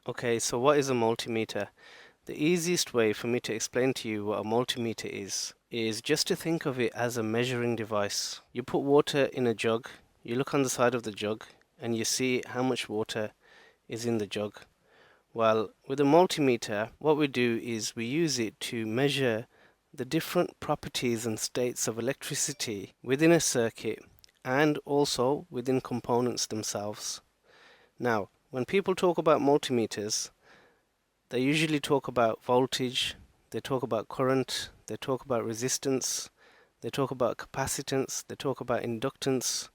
Okay, so what is a multimeter? The easiest way for me to explain to you what a multimeter is just to think of it as a measuring device. You put water in a jug, you look on the side of the jug, and you see how much water is in the jug. Well, with a multimeter, what we do is we use it to measure the different properties and states of electricity within a circuit and also within components themselves. Now, when people talk about multimeters, they usually talk about voltage, they talk about current, they talk about resistance, they talk about capacitance, they talk about inductance,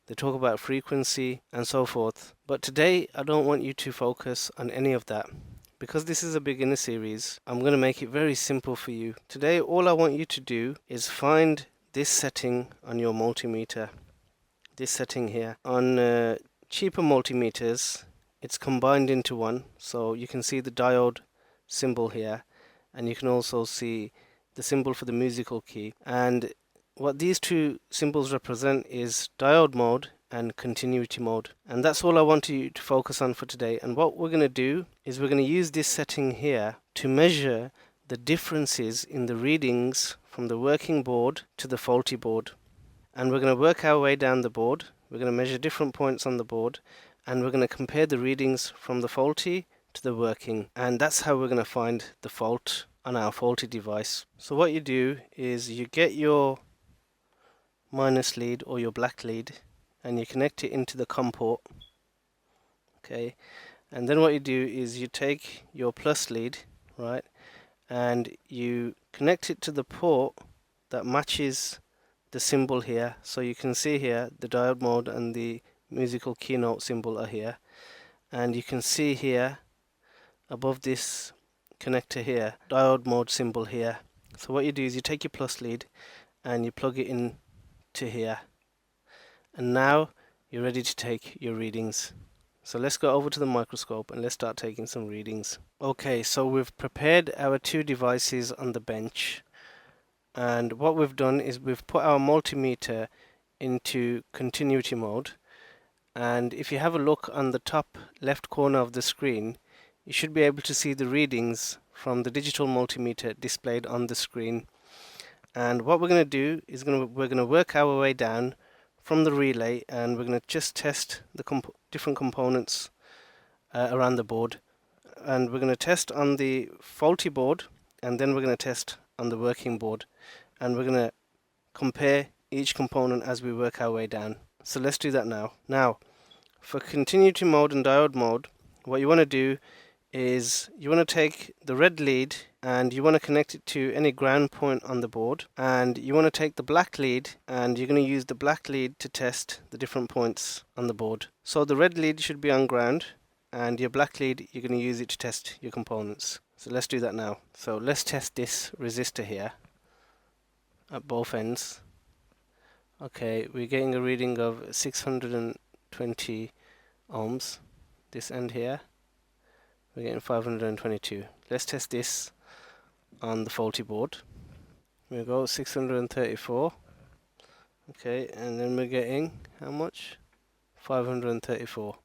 they talk about frequency, and so forth. But today, I don't want you to focus on any of that. Because this is a beginner series, I'm going to make it very simple for you. Today, all I want you to do is find this setting on your multimeter. This setting here. On cheaper multimeters, it's combined into one, so you can see the diode symbol here, and you can also see the symbol for the musical key. And what these two symbols represent is diode mode and continuity mode. And that's all I want you to focus on for today. And what we're going to do is we're going to use this setting here to measure the differences in the readings from the working board to the faulty board. And we're going to work our way down the board. We're going to measure different points on the board, and we're going to compare the readings from the faulty to the working, and that's how we're going to find the fault on our faulty device. So what you do is you get your minus lead or your black lead and you connect it into the COM port. Okay, and then what you do is you take your plus lead, right, and you connect it to the port that matches the symbol here. So you can see here the diode mode and the musical keynote symbol are here, and you can see here above this connector here diode mode symbol here. So what you do is you take your plus lead and you plug it in to here, and now you're ready to take your readings. So let's go over to the microscope and let's start taking some readings. Okay, so we've prepared our two devices on the bench, and what we've done is we've put our multimeter into continuity mode, and if you have a look on the top left corner of the screen, you should be able to see the readings from the digital multimeter displayed on the screen. And what we're going to do is we're going to work our way down from the relay, and we're going to just test the different components around the board. And we're going to test on the faulty board, and then we're going to test on the working board, and we're going to compare each component as we work our way down. So let's do that now. Now, for continuity mode and diode mode, what you want to do is you want to take the red lead and you want to connect it to any ground point on the board, and you want to take the black lead and you're going to use the black lead to test the different points on the board. So the red lead should be on ground, and your black lead, you're going to use it to test your components. So let's do that now. So let's test this resistor here at both ends. Okay, we're getting a reading of 620 ohms. This end here, we're getting 522. Let's test this on the faulty board. We go 634. Okay, and then we're getting how much? 534.